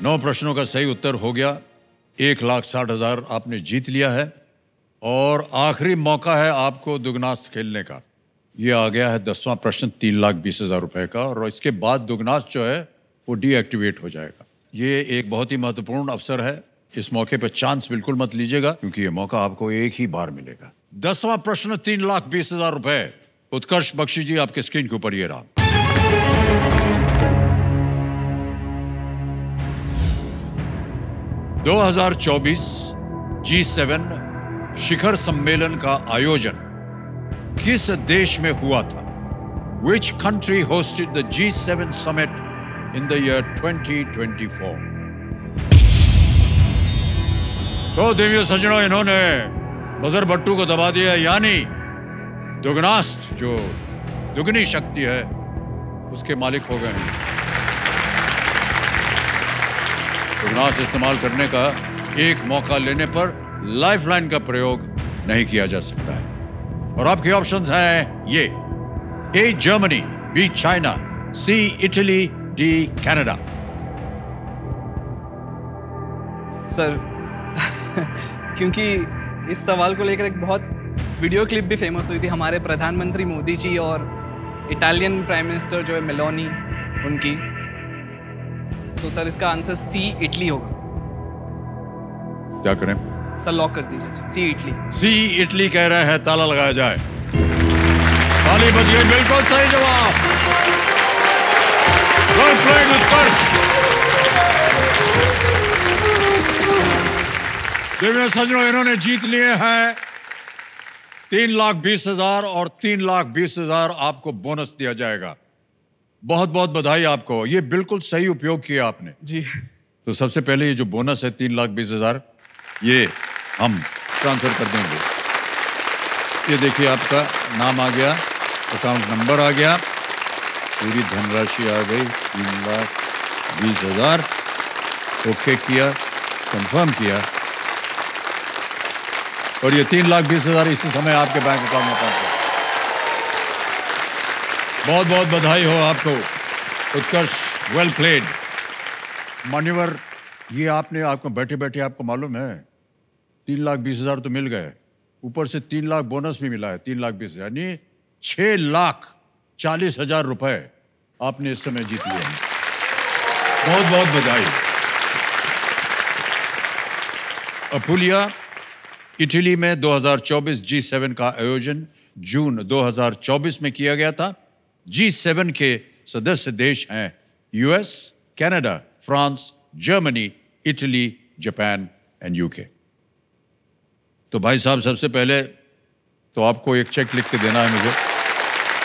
9 प्रश्नों का सही उत्तर हो गया। 1,60,000 आपने जीत लिया है और आखिरी मौका है आपको दुगनास खेलने का। ये आ गया है 10वां प्रश्न 3,20,000 रुपए का और इसके बाद दुगनास जो है वो डीएक्टिवेट हो जाएगा। ये एक बहुत ही महत्वपूर्ण अवसर है। इस मौके पर चांस बिल्कुल मत लीजिएगा क्योंकि ये मौका आपको एक ही बार मिलेगा। 10वां प्रश्न 3,20,000 रुपए। उत्कर्ष बख्शी जी आपके स्क्रीन के ऊपर ये रहा। (2024) G7 शिखर सम्मेलन का आयोजन किस देश में हुआ था? Which country hosted the G7 summit in the year 2024? तो देवियों सज्जनों, इन्होंने बजर बट्टू को दबा दिया, यानी दुगनास्त जो दुगनी शक्ति है उसके मालिक हो गए हैं। दुगनास्त इस्तेमाल करने का एक मौका लेने पर लाइफलाइन का प्रयोग नहीं किया जा सकता है और आपके ऑप्शंस हैं ये: A Germany, B China, C Italy, D Canada. Sir क्योंकि इस सवाल को लेकर एक बहुत वीडियो क्लिप भी फेमस हुई थी हमारे प्रधानमंत्री मोदी जी और इटालियन प्राइम मिनिस्टर जो है मेलोनी उनकी, तो सर इसका आंसर सी इटली होगा। क्या करें सर? लॉक कर दीजिए सर, सी इटली। सी इटली कह रहे हैं, ताला लगाया जाए। ताली बज गई, बिल्कुल सही जवाब। वेल प्लेड उत्कर्ष। देवियों सज्जनों, इन्होंने जीत लिए हैं 3,20,000 और 3,20,000 आपको बोनस दिया जाएगा। बहुत बहुत बधाई आपको, ये बिल्कुल सही उपयोग किया आपने जी। तो सबसे पहले ये जो बोनस है 3,20,000 ये हम ट्रांसफर कर देंगे। ये देखिए आपका नाम आ गया, अकाउंट नंबर आ गया, पूरी धनराशि आ गई 3,20,000। ओके किया, कंफर्म किया और ये 3,20,000 इसी समय आपके बैंक अकाउंट में पहुंच गया। बहुत बहुत बधाई हो आपको उत्कर्ष, वेल प्लेड। मान्यवर, ये आपको बैठे बैठे आपको मालूम है 3,20,000 तो मिल गए, ऊपर से 3 लाख बोनस भी मिला है। 3,20,000 यानी 6,40,000 रुपए आपने इस समय जीत लिए हैं। बहुत बहुत बधाई। अपुलिया, इटली में 2024 G7 का आयोजन जून 2024 में किया गया था। G7 के सदस्य देश हैं US, Canada, France, Germany, Italy, Japan and UK. तो भाई साहब, सबसे पहले तो आपको एक चेक लिख के देना है मुझे,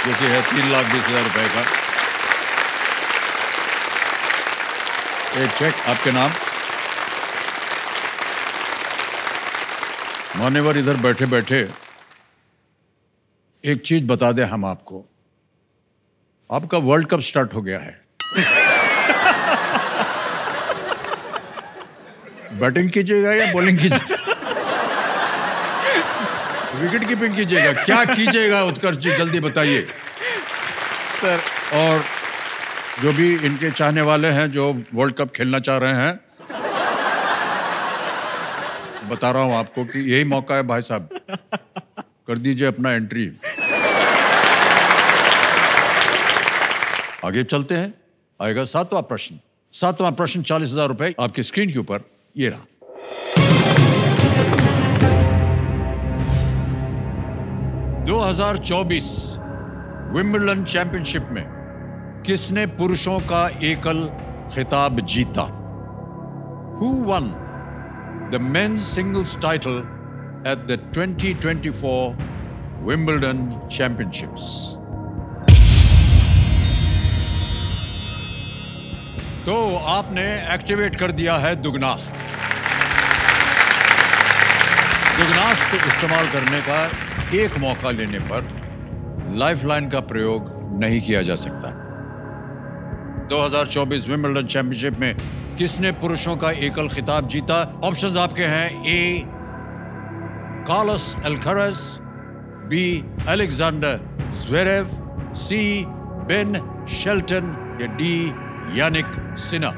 जो कि है 3,20,000 रुपए का। एक चेक आपके नाम। मान्यवर, इधर बैठे बैठे एक चीज बता दें हम आपको, आपका वर्ल्ड कप स्टार्ट हो गया है। बैटिंग कीजिएगा या बॉलिंग कीजिएगा? विकेट कीपिंग कीजिएगा? क्या कीजिएगा उत्कर्ष जी, जल्दी बताइए सर। और जो भी इनके चाहने वाले हैं जो वर्ल्ड कप खेलना चाह रहे हैं, बता रहा हूं आपको कि यही मौका है भाई साहब, कर दीजिए अपना एंट्री। आगे चलते हैं, आएगा 7वां प्रश्न। 7वां प्रश्न 40,000 रुपए आपकी स्क्रीन के ऊपर ये रहा। (2024) विंबलडन चैंपियनशिप में किसने पुरुषों का एकल खिताब जीता? Who won the men's singles title at the 2024 Wimbledon Championships? तो आपने एक्टिवेट कर दिया है दुगनास्त। दुगनास्त इस्तेमाल करने का एक मौका लेने पर लाइफलाइन का प्रयोग नहीं किया जा सकता। 2024 विंबलडन चैंपियनशिप में किसने पुरुषों का एकल खिताब जीता? ऑप्शंस आपके हैं: A Carlos Alcaraz, B Alexander Zverev, C Ben Shelton या D Jannik Sinner.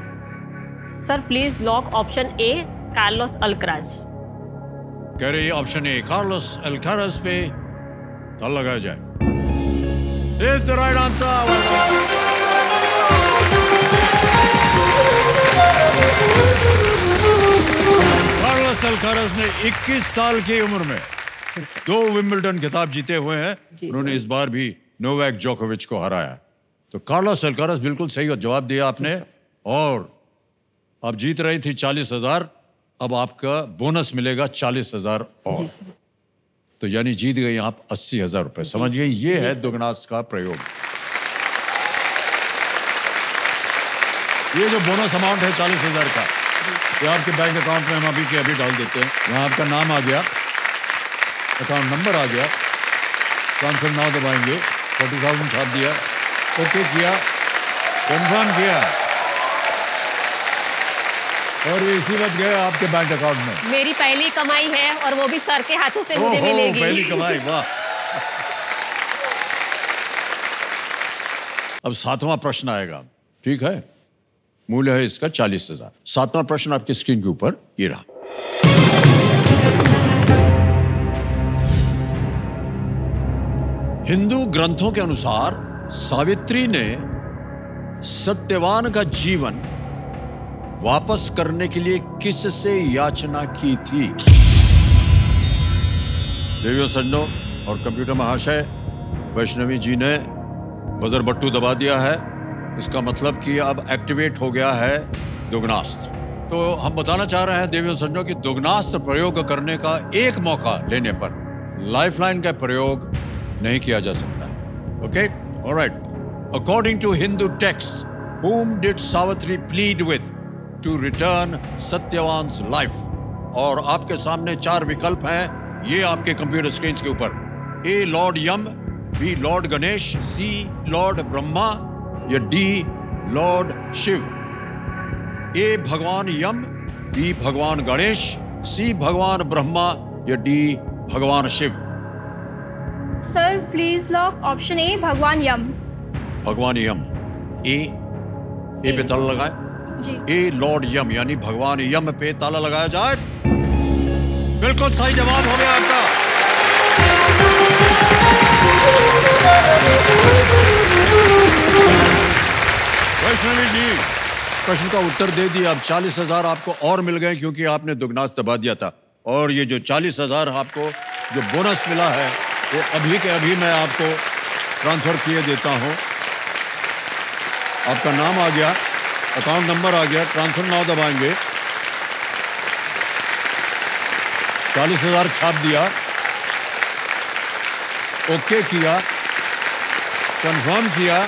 Sir please lock option A Carlos Alcaraz. कह रही ऑप्शन ए कार्लोस अल्काराज पे ताला लगाया जाए। Is the right answer. Carlos Alcaraz ने 21 साल की उम्र में 2 विंबलडन खिताब जीते हुए हैं। उन्होंने इस बार भी नोवाक जोकोविच को हराया। तो कार्लोस अल्काराज बिल्कुल सही जवाब दिया आपने, और आप जीत रही थी 40,000। अब आपका बोनस मिलेगा 40,000 और, तो यानी जीत गई आप 80,000 रुपए। समझ गए, ये है दुगनास का प्रयोग। ये जो बोनस अमाउंट है 40,000 का, ये आपके बैंक अकाउंट में हम अभी के अभी डाल देते हैं। वहां आपका नाम आ गया, अकाउंट नंबर आ गया, ट्रांसफर नाउ दबाएंगे, 40,000 छाप दिया, ओके किया, कंफर्म किया, और ये इसी वक्त गए आपके बैंक अकाउंट में। मेरी पहली कमाई है और वो भी सर के हाथों से मुझे मिलेगी। पहली कमाई, वाह। अब 7वां प्रश्न आएगा, ठीक है। मूल्य है इसका 40,000। 7वां प्रश्न आपकी स्क्रीन के ऊपर ये रहा। हिंदू ग्रंथों के अनुसार सावित्री ने सत्यवान का जीवन वापस करने के लिए किससे याचना की थी? देवियों, सज्जनों और कंप्यूटर महाशय, वैष्णवी जी ने बजर बट्टू दबा दिया है। इसका मतलब कि अब एक्टिवेट हो गया है दुगनास्त्र। तो हम बताना चाह रहे हैं देवियों सज्जनों कि दुगनास्त्र प्रयोग करने का एक मौका लेने पर लाइफलाइन का प्रयोग नहीं किया जा सकता। Okay, alright. According to Hindu text, whom did Savitri plead with to return Satyavan's life? और आपके सामने 4 विकल्प हैं, ये आपके कंप्यूटर स्क्रीन के ऊपर। ए लॉर्ड यम, बी लॉर्ड गणेश, सी लॉर्ड ब्रह्मा, या डी लॉर्ड शिव। ए भगवान यम, बी भगवान गणेश, सी भगवान ब्रह्मा, या डी भगवान Shiva. Sir please lock option A भगवान यम। भगवान यम, ए पे ताला लगाए जी। ए लॉर्ड यम यानी भगवान यम पे ताला लगाया जाए। बिल्कुल सही जवाब हो गया आपका। वैष्णवी जी प्रश्न का उत्तर दे दिया। अब 40,000 आपको और मिल गए क्योंकि आपने दुगनास दबा दिया था। और ये जो 40,000 आपको जो बोनस मिला है वो अभी के अभी मैं आपको ट्रांसफर किए देता हूं। आपका नाम आ गया, अकाउंट नंबर आ गया, ट्रांसफर नाउ दबाएंगे, 40,000 छाप दिया, ओके किया, कंफर्म किया,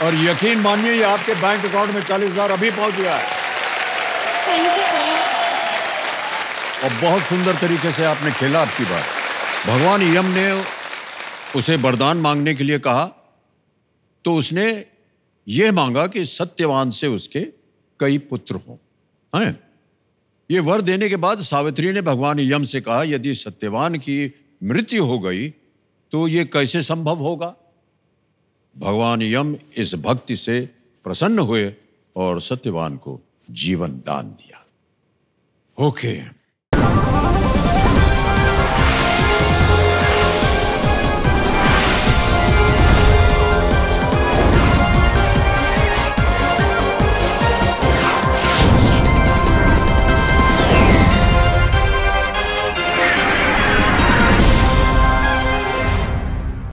और यकीन मानिए ये आपके बैंक अकाउंट में 40,000 अभी पहुंच गया है। और बहुत सुंदर तरीके से आपने खेला आपकी बात। भगवान यम ने उसे वरदान मांगने के लिए कहा तो उसने यह मांगा कि सत्यवान से उसके कई पुत्र हों। हैं? ये वर देने के बाद सावित्री ने भगवान यम से कहा यदि सत्यवान की मृत्यु हो गई तो ये कैसे संभव होगा? भगवान यम इस भक्ति से प्रसन्न हुए और सत्यवान को जीवन दान दिया। ओके।